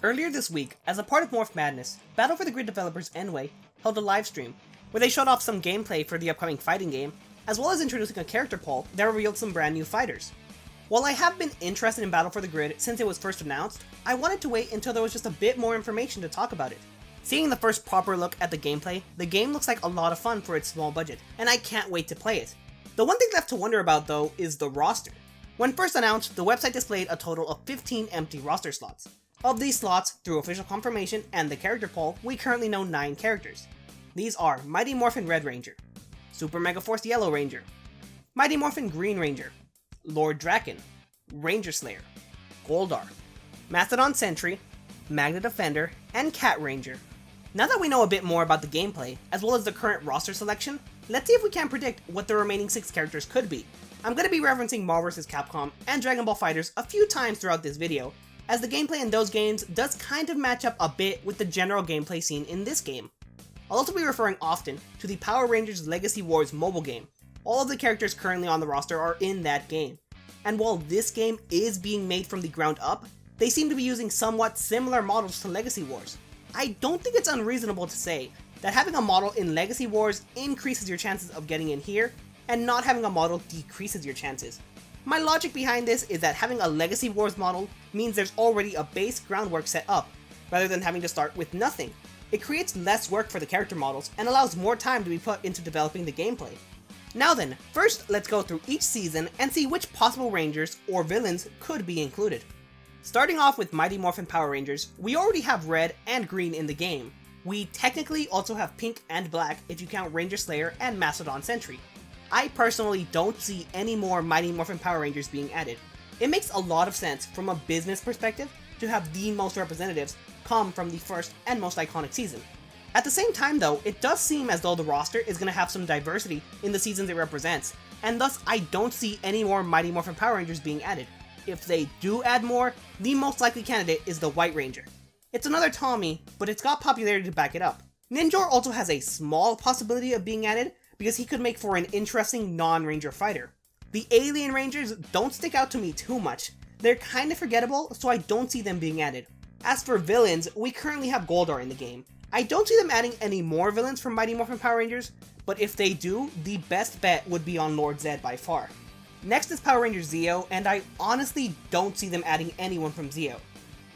Earlier this week, as a part of Morph Madness, Battle for the Grid developers Enway held a livestream where they showed off some gameplay for the upcoming fighting game, as well as introducing a character poll that revealed some brand new fighters. While I have been interested in Battle for the Grid since it was first announced, I wanted to wait until there was just a bit more information to talk about it. Seeing the first proper look at the gameplay, the game looks like a lot of fun for its small budget, and I can't wait to play it. The one thing left to wonder about though is the roster. When first announced, the website displayed a total of 15 empty roster slots. Of these slots, through official confirmation and the character poll, we currently know 9 characters. These are Mighty Morphin Red Ranger, Super Megaforce Yellow Ranger, Mighty Morphin Green Ranger, Lord Draken, Ranger Slayer, Goldar, Mastodon Sentry, Magna Defender, and Cat Ranger. Now that we know a bit more about the gameplay, as well as the current roster selection, let's see if we can predict what the remaining 6 characters could be. I'm going to be referencing Marvel vs. Capcom and Dragon Ball FighterZ a few times throughout this video, as the gameplay in those games does kind of match up a bit with the general gameplay seen in this game. I'll also be referring often to the Power Rangers Legacy Wars mobile game. All of the characters currently on the roster are in that game. And while this game is being made from the ground up, they seem to be using somewhat similar models to Legacy Wars. I don't think it's unreasonable to say that having a model in Legacy Wars increases your chances of getting in here, and not having a model decreases your chances. My logic behind this is that having a Legacy Wars model means there's already a base groundwork set up, rather than having to start with nothing. It creates less work for the character models and allows more time to be put into developing the gameplay. Now then, first let's go through each season and see which possible Rangers or villains could be included. Starting off with Mighty Morphin Power Rangers, we already have red and green in the game. We technically also have pink and black if you count Ranger Slayer and Mastodon Sentry. I personally don't see any more Mighty Morphin Power Rangers being added. It makes a lot of sense from a business perspective to have the most representatives come from the first and most iconic season. At the same time though, it does seem as though the roster is going to have some diversity in the seasons it represents, and thus I don't see any more Mighty Morphin Power Rangers being added. If they do add more, the most likely candidate is the White Ranger. It's another Tommy, but it's got popularity to back it up. Ninjor also has a small possibility of being added, because he could make for an interesting non-Ranger fighter. The Alien Rangers don't stick out to me too much. They're kinda forgettable, so I don't see them being added. As for villains, we currently have Goldar in the game. I don't see them adding any more villains from Mighty Morphin Power Rangers, but if they do, the best bet would be on Lord Zed by far. Next is Power Rangers Zeo, and I honestly don't see them adding anyone from Zeo.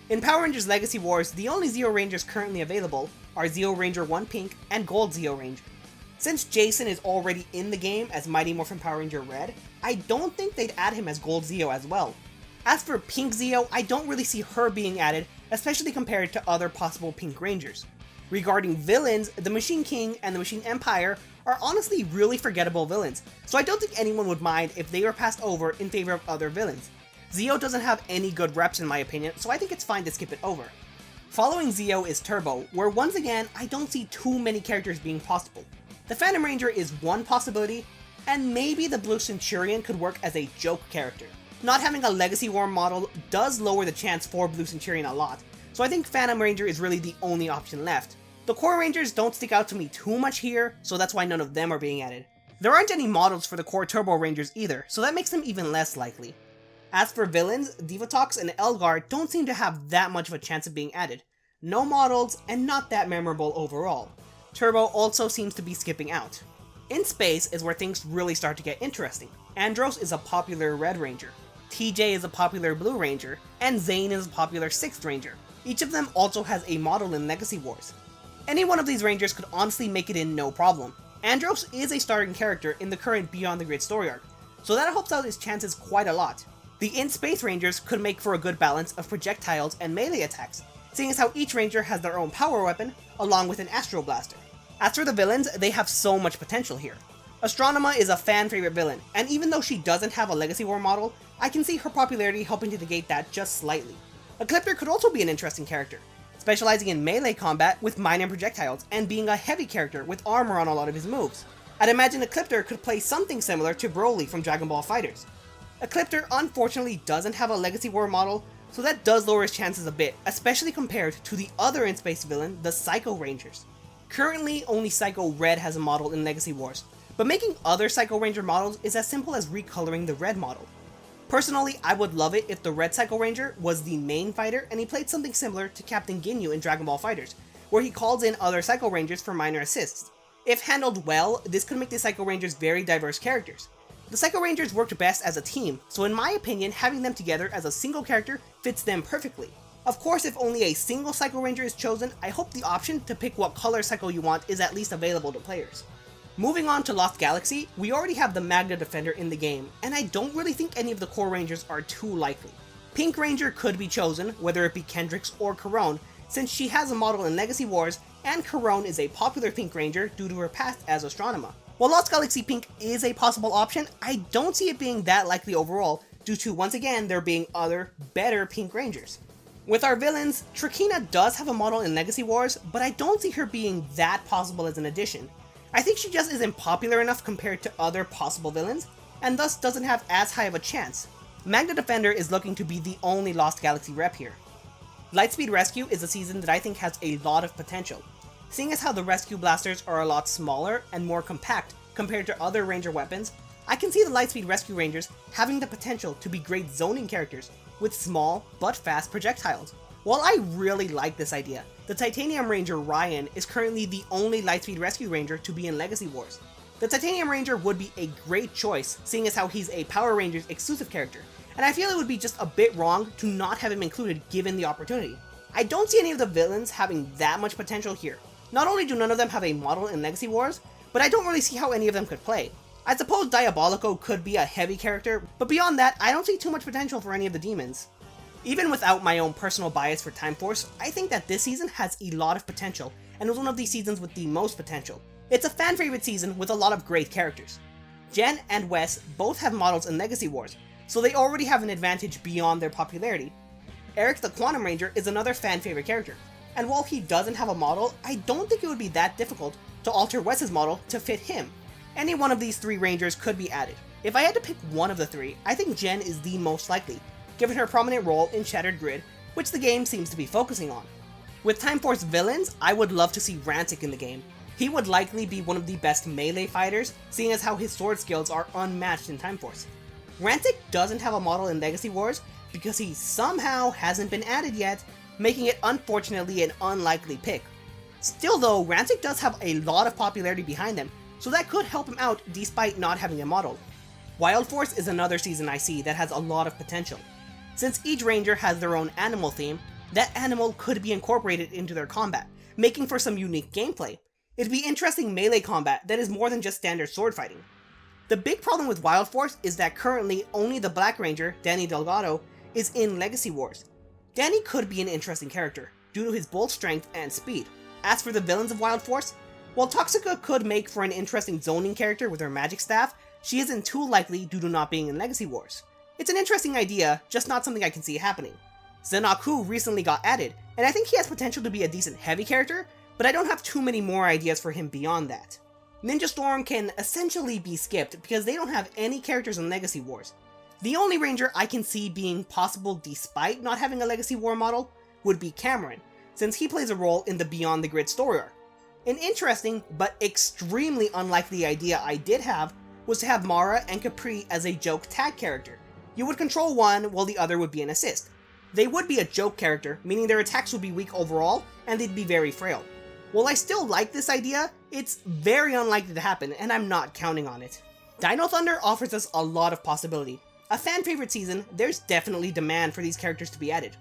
In Power Rangers Legacy Wars, the only Zeo Rangers currently available are Zeo Ranger 1 Pink and Gold Zeo Ranger. Since Jason is already in the game as Mighty Morphin Power Ranger Red, I don't think they'd add him as Gold Zeo as well. As for Pink Zeo, I don't really see her being added, especially compared to other possible Pink Rangers. Regarding villains, the Machine King and the Machine Empire are honestly really forgettable villains, so I don't think anyone would mind if they were passed over in favor of other villains. Zeo doesn't have any good reps in my opinion, so I think it's fine to skip it over. Following Zeo is Turbo, where once again, I don't see too many characters being possible. The Phantom Ranger is one possibility, and maybe the Blue Centurion could work as a joke character. Not having a Legacy War model does lower the chance for Blue Centurion a lot, so I think Phantom Ranger is really the only option left. The core Rangers don't stick out to me too much here, so that's why none of them are being added. There aren't any models for the core Turbo Rangers either, so that makes them even less likely. As for villains, Divatox and Elgar don't seem to have that much of a chance of being added. No models, and not that memorable overall. Turbo also seems to be skipping out. In space is where things really start to get interesting. Andros is a popular Red Ranger, TJ is a popular Blue Ranger, and Zane is a popular 6th Ranger. Each of them also has a model in Legacy Wars. Any one of these Rangers could honestly make it in no problem. Andros is a starting character in the current Beyond the Grid story arc, so that helps out his chances quite a lot. The In-Space Rangers could make for a good balance of projectiles and melee attacks, seeing as how each Ranger has their own power weapon, along with an Astro Blaster. As for the villains, they have so much potential here. Astronema is a fan favorite villain, and even though she doesn't have a Legacy War model, I can see her popularity helping to negate that just slightly. Ecliptor could also be an interesting character, specializing in melee combat with mine and projectiles, and being a heavy character with armor on a lot of his moves. I'd imagine Ecliptor could play something similar to Broly from Dragon Ball FighterZ. Ecliptor unfortunately doesn't have a Legacy War model, so that does lower his chances a bit, especially compared to the other in-space villain, the Psycho Rangers. Currently, only Psycho Red has a model in Legacy Wars, but making other Psycho Ranger models is as simple as recoloring the Red model. Personally, I would love it if the Red Cycle Ranger was the main fighter and he played something similar to Captain Ginyu in Dragon Ball FighterZ, where he calls in other Cycle Rangers for minor assists. If handled well, this could make the Cycle Rangers very diverse characters. The Cycle Rangers worked best as a team, so in my opinion, having them together as a single character fits them perfectly. Of course, if only a single Cycle Ranger is chosen, I hope the option to pick what color cycle you want is at least available to players. Moving on to Lost Galaxy, we already have the Magna Defender in the game, and I don't really think any of the core Rangers are too likely. Pink Ranger could be chosen, whether it be Kendrix or Corone, since she has a model in Legacy Wars, and Corone is a popular Pink Ranger due to her past as Astronema. While Lost Galaxy Pink is a possible option, I don't see it being that likely overall, due to once again there being other, better Pink Rangers. With our villains, Trakina does have a model in Legacy Wars, but I don't see her being that possible as an addition. I think she just isn't popular enough compared to other possible villains, and thus doesn't have as high of a chance. Magna Defender is looking to be the only Lost Galaxy rep here. Lightspeed Rescue is a season that I think has a lot of potential. Seeing as how the Rescue Blasters are a lot smaller and more compact compared to other Ranger weapons, I can see the Lightspeed Rescue Rangers having the potential to be great zoning characters with small but fast projectiles. While I really like this idea, the Titanium Ranger Ryan is currently the only Lightspeed Rescue Ranger to be in Legacy Wars. The Titanium Ranger would be a great choice, seeing as how he's a Power Rangers exclusive character, and I feel it would be just a bit wrong to not have him included given the opportunity. I don't see any of the villains having that much potential here. Not only do none of them have a model in Legacy Wars, but I don't really see how any of them could play. I suppose Diabolico could be a heavy character, but beyond that, I don't see too much potential for any of the demons. Even without my own personal bias for Time Force, I think that this season has a lot of potential, and was one of these seasons with the most potential. It's a fan favorite season with a lot of great characters. Jen and Wes both have models in Legacy Wars, so they already have an advantage beyond their popularity. Eric the Quantum Ranger is another fan favorite character, and while he doesn't have a model, I don't think it would be that difficult to alter Wes's model to fit him. Any one of these three Rangers could be added. If I had to pick one of the three, I think Jen is the most likely, given her prominent role in Shattered Grid, which the game seems to be focusing on. With Time Force villains, I would love to see Rancic in the game. He would likely be one of the best melee fighters, seeing as how his sword skills are unmatched in Time Force. Rancic doesn't have a model in Legacy Wars because he somehow hasn't been added yet, making it unfortunately an unlikely pick. Still though, Rancic does have a lot of popularity behind him, so that could help him out despite not having a model. Wild Force is another season I see that has a lot of potential. Since each ranger has their own animal theme, that animal could be incorporated into their combat, making for some unique gameplay. It'd be interesting melee combat that is more than just standard sword fighting. The big problem with Wild Force is that currently only the Black Ranger, Danny Delgado, is in Legacy Wars. Danny could be an interesting character, due to his bolt strength and speed. As for the villains of Wild Force, while Toxica could make for an interesting zoning character with her magic staff, she isn't too likely due to not being in Legacy Wars. It's an interesting idea, just not something I can see happening. Zenaku recently got added, and I think he has potential to be a decent heavy character, but I don't have too many more ideas for him beyond that. Ninja Storm can essentially be skipped because they don't have any characters in Legacy Wars. The only ranger I can see being possible despite not having a Legacy War model would be Cameron, since he plays a role in the Beyond the Grid story arc. An interesting, but extremely unlikely idea I did have was to have Mara and Capri as a joke tag character. You would control one while the other would be an assist. They would be a joke character, meaning their attacks would be weak overall, and they'd be very frail. While I still like this idea, it's very unlikely to happen, and I'm not counting on it. Dino Thunder offers us a lot of possibility. A fan favorite season, there's definitely demand for these characters to be added.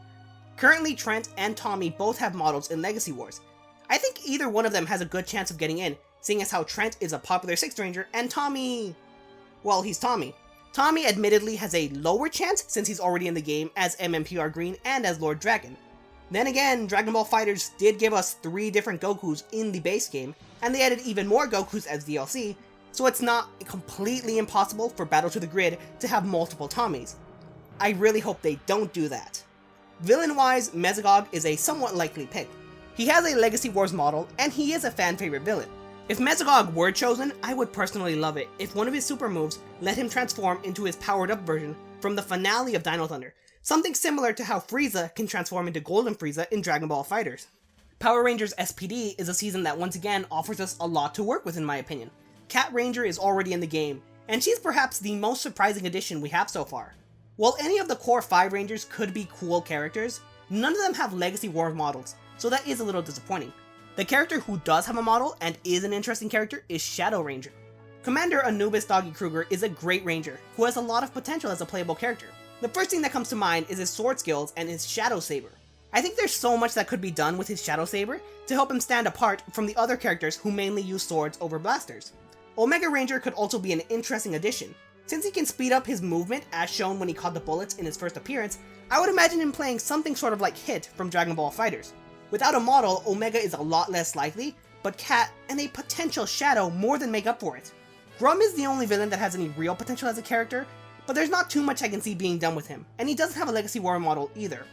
Currently, Trent and Tommy both have models in Legacy Wars. I think either one of them has a good chance of getting in, seeing as how Trent is a popular 6th Ranger, and Tommy... well, he's Tommy. Tommy admittedly has a lower chance since he's already in the game as MMPR Green and as Lord Dragon. Then again, Dragon Ball FighterZ did give us 3 different Gokus in the base game, and they added even more Gokus as DLC, so it's not completely impossible for Battle to the Grid to have multiple Tommies. I really hope they don't do that. Villain-wise, Mesogog is a somewhat likely pick. He has a Legacy Wars model, and he is a fan favorite villain. If Mesogog were chosen, I would personally love it if one of his super moves let him transform into his powered up version from the finale of Dino Thunder, something similar to how Frieza can transform into Golden Frieza in Dragon Ball FighterZ. Power Rangers SPD is a season that once again offers us a lot to work with in my opinion. Cat Ranger is already in the game, and she's perhaps the most surprising addition we have so far. While any of the core 5 Rangers could be cool characters, none of them have Legacy Wars models, so that is a little disappointing. The character who does have a model and is an interesting character is Shadow Ranger. Commander Anubis Doggy Kruger is a great ranger who has a lot of potential as a playable character. The first thing that comes to mind is his sword skills and his Shadow Saber. I think there's so much that could be done with his Shadow Saber to help him stand apart from the other characters who mainly use swords over blasters. Omega Ranger could also be an interesting addition. Since he can speed up his movement as shown when he caught the bullets in his first appearance, I would imagine him playing something sort of like Hit from Dragon Ball FighterZ. Without a model, Omega is a lot less likely, but Cat and a potential Shadow more than make up for it. Grum is the only villain that has any real potential as a character, but there's not too much I can see being done with him, and he doesn't have a Legacy War model either.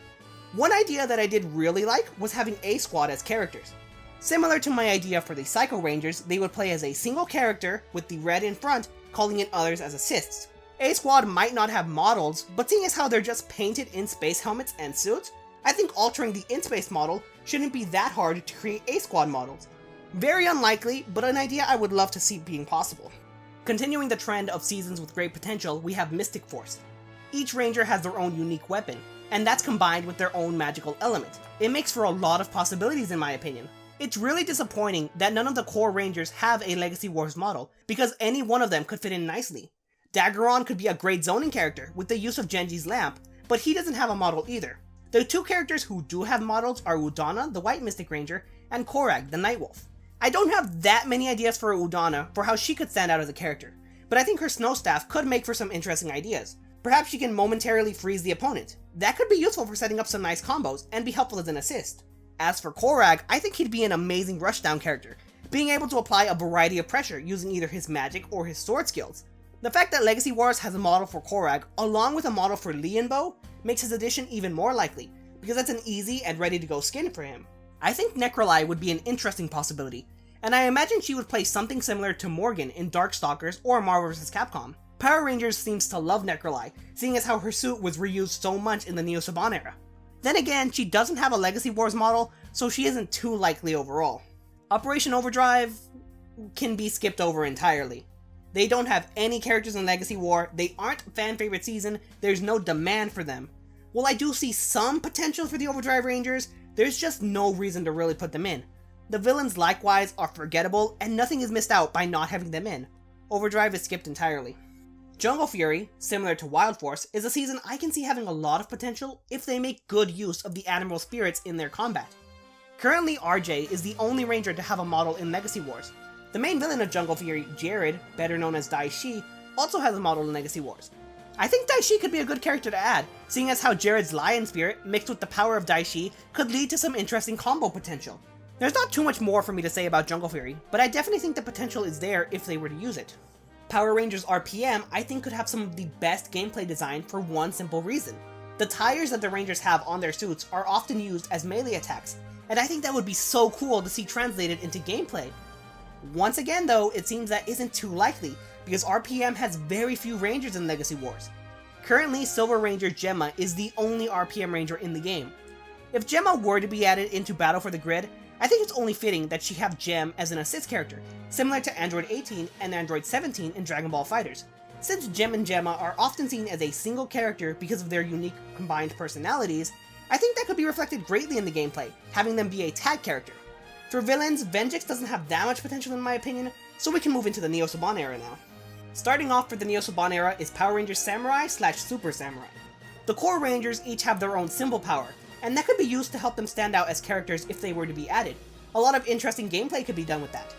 One idea that I did really like was having A-Squad as characters. Similar to my idea for the Psycho Rangers, they would play as a single character with the red in front, calling in others as assists. A-Squad might not have models, but seeing as how they're just painted in space helmets and suits, I think altering the in-space model shouldn't be that hard to create A-Squad models. Very unlikely, but an idea I would love to see being possible. Continuing the trend of seasons with great potential, we have Mystic Force. Each ranger has their own unique weapon, and that's combined with their own magical element. It makes for a lot of possibilities in my opinion. It's really disappointing that none of the core rangers have a Legacy Wars model, because any one of them could fit in nicely. Daggeron could be a great zoning character with the use of Genji's lamp, but he doesn't have a model either. The two characters who do have models are Udana, the White Mystic Ranger, and Korag, the Nightwolf. I don't have that many ideas for Udana for how she could stand out as a character, but I think her Snow Staff could make for some interesting ideas. Perhaps she can momentarily freeze the opponent. That could be useful for setting up some nice combos and be helpful as an assist. As for Korag, I think he'd be an amazing rushdown character, being able to apply a variety of pressure using either his magic or his sword skills. The fact that Legacy Wars has a model for Korag, along with a model for Lianbo, makes his addition even more likely, because that's an easy and ready to go skin for him. I think Necrolai would be an interesting possibility, and I imagine she would play something similar to Morgan in Darkstalkers or Marvel vs. Capcom. Power Rangers seems to love Necrolai, seeing as how her suit was reused so much in the Neo Saban era. Then again, she doesn't have a Legacy Wars model, so she isn't too likely overall. Operation Overdrive can be skipped over entirely. They don't have any characters in Legacy War, they aren't fan favorite season, there's no demand for them. While I do see some potential for the Overdrive Rangers, there's just no reason to really put them in. The villains likewise are forgettable, and nothing is missed out by not having them in. Overdrive is skipped entirely. Jungle Fury, similar to Wild Force, is a season I can see having a lot of potential if they make good use of the animal spirits in their combat. Currently, RJ is the only ranger to have a model in Legacy Wars. The main villain of Jungle Fury, Jared, better known as Dai Shi, also has a model in Legacy Wars. I think Dai Shi could be a good character to add, seeing as how Jared's lion spirit, mixed with the power of Dai Shi, could lead to some interesting combo potential. There's not too much more for me to say about Jungle Fury, but I definitely think the potential is there if they were to use it. Power Rangers RPM I think could have some of the best gameplay design for one simple reason. The tires that the Rangers have on their suits are often used as melee attacks, and I think that would be so cool to see translated into gameplay. Once again though, it seems that isn't too likely, because RPM has very few Rangers in Legacy Wars. Currently, Silver Ranger Gemma is the only RPM Ranger in the game. If Gemma were to be added into Battle for the Grid, I think it's only fitting that she have Gem as an assist character, similar to Android 18 and Android 17 in Dragon Ball FighterZ. Since Gem and Gemma are often seen as a single character because of their unique combined personalities, I think that could be reflected greatly in the gameplay, having them be a tag character. For villains, Venjix doesn't have that much potential in my opinion, so we can move into the Neo Saban era now. Starting off for the Neo Saban era is Power Rangers Samurai / Super Samurai. The core Rangers each have their own symbol power, and that could be used to help them stand out as characters if they were to be added. A lot of interesting gameplay could be done with that.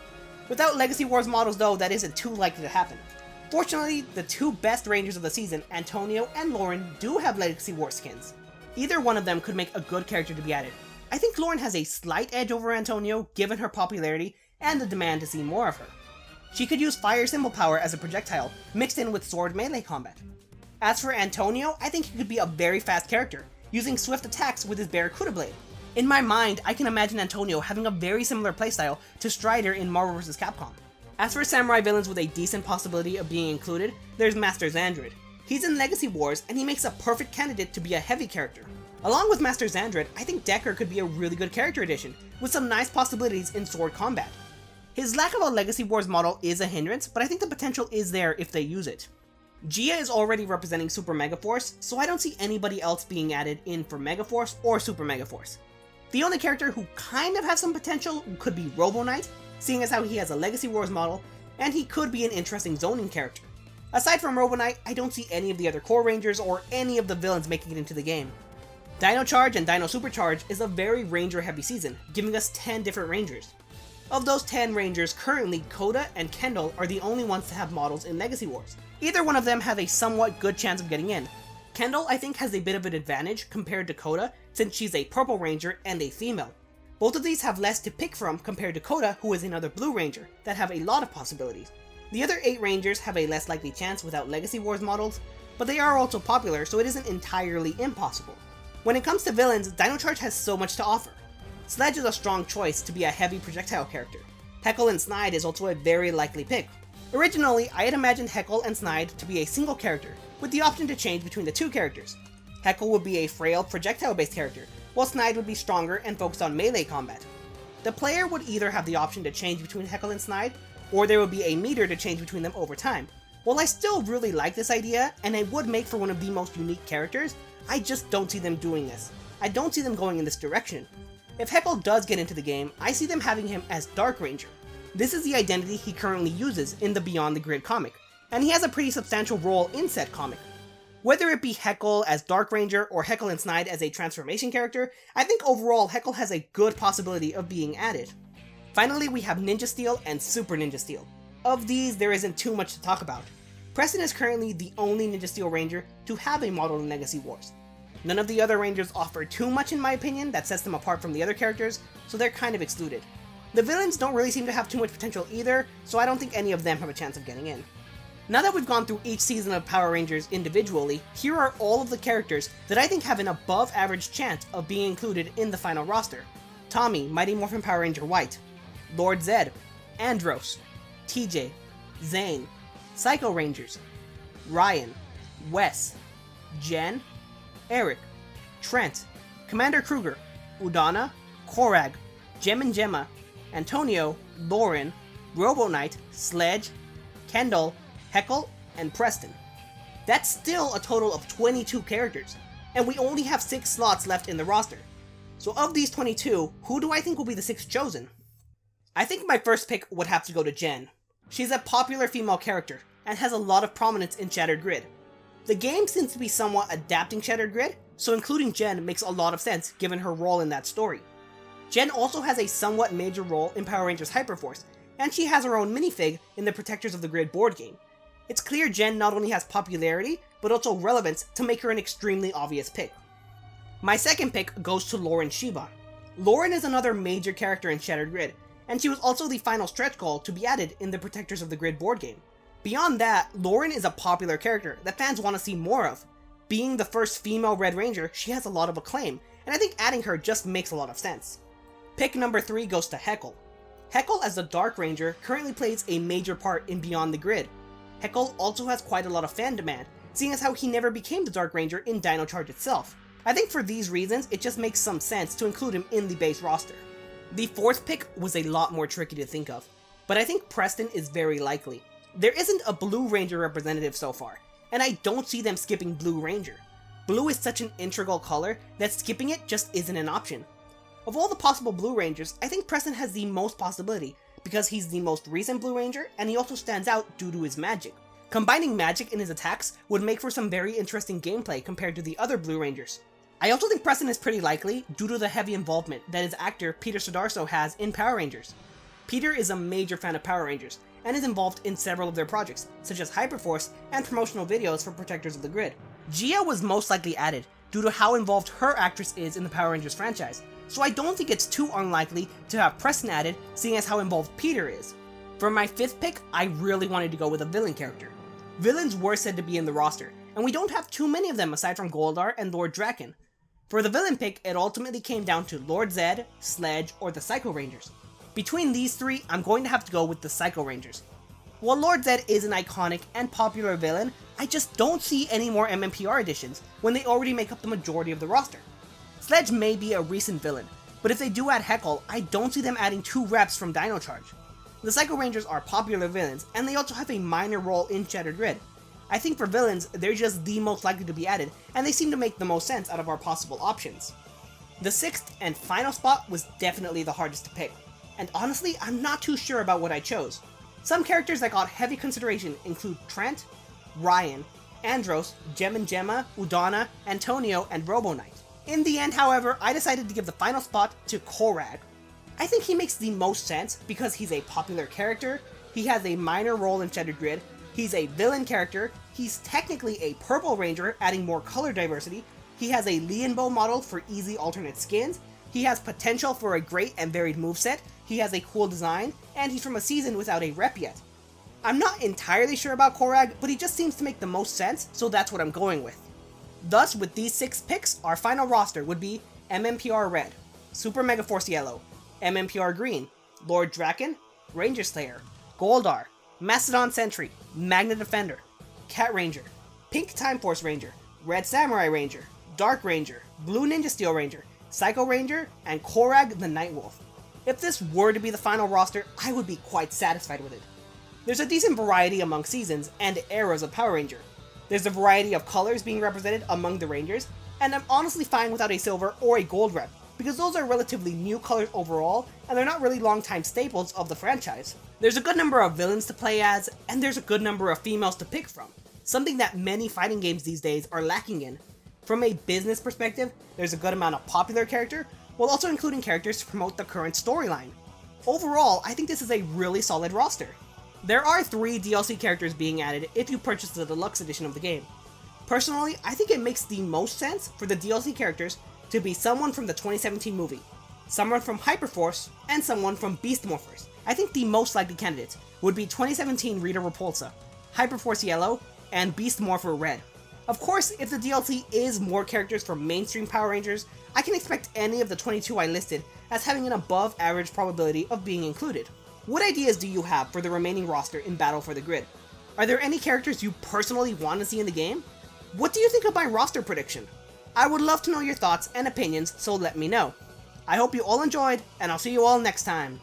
Without Legacy Wars models though, that isn't too likely to happen. Fortunately, the two best Rangers of the season, Antonio and Lauren, do have Legacy Wars skins. Either one of them could make a good character to be added. I think Lauren has a slight edge over Antonio given her popularity and the demand to see more of her. She could use fire symbol power as a projectile, mixed in with sword melee combat. As for Antonio, I think he could be a very fast character, using swift attacks with his Barracuda blade. In my mind, I can imagine Antonio having a very similar playstyle to Strider in Marvel vs. Capcom. As for samurai villains with a decent possibility of being included, there's Master Xandred. He's in Legacy Wars, and he makes a perfect candidate to be a heavy character. Along with Master Xandred, I think Decker could be a really good character addition, with some nice possibilities in sword combat. His lack of a Legacy Wars model is a hindrance, but I think the potential is there if they use it. Gia is already representing Super Megaforce, so I don't see anybody else being added in for Megaforce or Super Megaforce. The only character who kind of has some potential could be Robo Knight, seeing as how he has a Legacy Wars model, and he could be an interesting zoning character. Aside from Robo Knight, I don't see any of the other core rangers or any of the villains making it into the game. Dino Charge and Dino Supercharge is a very ranger heavy season, giving us 10 different rangers. Of those 10 rangers, currently Koda and Kendall are the only ones to have models in Legacy Wars. Either one of them have a somewhat good chance of getting in. Kendall, I think, has a bit of an advantage compared to Koda, since she's a purple ranger and a female. Both of these have less to pick from compared to Koda, who is another blue ranger, that have a lot of possibilities. The other 8 rangers have a less likely chance without Legacy Wars models, but they are also popular, so it isn't entirely impossible. When it comes to villains, Dino Charge has so much to offer. Sledge is a strong choice to be a heavy projectile character. Heckle and Snide is also a very likely pick. Originally, I had imagined Heckle and Snide to be a single character, with the option to change between the two characters. Heckle would be a frail projectile-based character, while Snide would be stronger and focused on melee combat. The player would either have the option to change between Heckle and Snide, or there would be a meter to change between them over time. While I still really like this idea, and it would make for one of the most unique characters, I just don't see them doing this. I don't see them going in this direction. If Heckle does get into the game, I see them having him as Dark Ranger. This is the identity he currently uses in the Beyond the Grid comic, and he has a pretty substantial role in said comic. Whether it be Heckle as Dark Ranger or Heckle and Snide as a transformation character, I think overall Heckle has a good possibility of being added. Finally, we have Ninja Steel and Super Ninja Steel. Of these, there isn't too much to talk about. Preston is currently the only Ninja Steel Ranger to have a model in Legacy Wars. None of the other Rangers offer too much in my opinion that sets them apart from the other characters, so they're kind of excluded. The villains don't really seem to have too much potential either, so I don't think any of them have a chance of getting in. Now that we've gone through each season of Power Rangers individually, here are all of the characters that I think have an above average chance of being included in the final roster. Tommy, Mighty Morphin Power Ranger White, Lord Zed, Andros, TJ, Zane, Psycho Rangers, Ryan, Wes, Jen, Eric, Trent, Commander Kruger, Udana, Korag, Gem and Gemma, Antonio, Lauren, Robo Knight, Sledge, Kendall, Heckle, and Preston. That's still a total of 22 characters, and we only have 6 slots left in the roster. So of these 22, who do I think will be the 6th chosen? I think my first pick would have to go to Jen. She's a popular female character, and has a lot of prominence in Shattered Grid. The game seems to be somewhat adapting Shattered Grid, so including Jen makes a lot of sense given her role in that story. Jen also has a somewhat major role in Power Rangers Hyperforce, and she has her own minifig in the Protectors of the Grid board game. It's clear Jen not only has popularity, but also relevance to make her an extremely obvious pick. My second pick goes to Lauren Shiba. Lauren is another major character in Shattered Grid, and she was also the final stretch goal to be added in the Protectors of the Grid board game. Beyond that, Lauren is a popular character that fans want to see more of. Being the first female Red Ranger, she has a lot of acclaim, and I think adding her just makes a lot of sense. Pick number 3 goes to Heckle. Heckle as the Dark Ranger currently plays a major part in Beyond the Grid. Heckle also has quite a lot of fan demand, seeing as how he never became the Dark Ranger in Dino Charge itself. I think for these reasons, it just makes some sense to include him in the base roster. The 4th pick was a lot more tricky to think of, but I think Preston is very likely. There isn't a Blue Ranger representative so far, and I don't see them skipping Blue Ranger. Blue is such an integral color that skipping it just isn't an option. Of all the possible Blue Rangers, I think Preston has the most possibility, because he's the most recent Blue Ranger, and he also stands out due to his magic. Combining magic in his attacks would make for some very interesting gameplay compared to the other Blue Rangers. I also think Preston is pretty likely due to the heavy involvement that his actor Peter Sodarso has in Power Rangers. Peter is a major fan of Power Rangers, and is involved in several of their projects, such as Hyperforce and promotional videos for Protectors of the Grid. Gia was most likely added due to how involved her actress is in the Power Rangers franchise, so I don't think it's too unlikely to have Preston added, seeing as how involved Peter is. For my 5th pick, I really wanted to go with a villain character. Villains were said to be in the roster, and we don't have too many of them aside from Goldar and Lord Draken. For the villain pick, it ultimately came down to Lord Zed, Sledge, or the Psycho Rangers. Between these 3, I'm going to have to go with the Psycho Rangers. While Lord Zed is an iconic and popular villain, I just don't see any more MMPR additions when they already make up the majority of the roster. Sledge may be a recent villain, but if they do add Heckle, I don't see them adding 2 reps from Dino Charge. The Psycho Rangers are popular villains, and they also have a minor role in Shattered Grid. I think for villains, they're just the most likely to be added, and they seem to make the most sense out of our possible options. The sixth and final spot was definitely the hardest to pick, and honestly, I'm not too sure about what I chose. Some characters that got heavy consideration include Trent, Ryan, Andros, Gem and Gemma, Udana, Antonio, and Robo Knight. In the end, however, I decided to give the final spot to Korag. I think he makes the most sense because he's a popular character, he has a minor role in Shattered Grid, he's a villain character, he's technically a purple ranger, adding more color diversity, he has a Lianbo model for easy alternate skins, he has potential for a great and varied moveset, he has a cool design, and he's from a season without a rep yet. I'm not entirely sure about Korag, but he just seems to make the most sense, so that's what I'm going with. Thus, with these 6 picks, our final roster would be MMPR Red, Super Megaforce Yellow, MMPR Green, Lord Draken, Ranger Slayer, Goldar, Mastodon Sentry, Magna Defender, Cat Ranger, Pink Time Force Ranger, Red Samurai Ranger, Dark Ranger, Blue Ninja Steel Ranger, Psycho Ranger, and Korag the Nightwolf. If this were to be the final roster, I would be quite satisfied with it. There's a decent variety among seasons and eras of Power Ranger. There's a variety of colors being represented among the Rangers, and I'm honestly fine without a silver or a gold rep, because those are relatively new colors overall, and they're not really long-time staples of the franchise. There's a good number of villains to play as, and there's a good number of females to pick from, something that many fighting games these days are lacking in. From a business perspective, there's a good amount of popular character, while also including characters to promote the current storyline. Overall, I think this is a really solid roster. There are 3 DLC characters being added if you purchase the deluxe edition of the game. Personally, I think it makes the most sense for the DLC characters to be someone from the 2017 movie, someone from Hyperforce, and someone from Beast Morphers. I think the most likely candidates would be 2017 Rita Repulsa, Hyperforce Yellow, and Beast Morpher Red. Of course, if the DLC is more characters from mainstream Power Rangers, I can expect any of the 22 I listed as having an above average probability of being included. What ideas do you have for the remaining roster in Battle for the Grid? Are there any characters you personally want to see in the game? What do you think of my roster prediction? I would love to know your thoughts and opinions, so let me know. I hope you all enjoyed, and I'll see you all next time.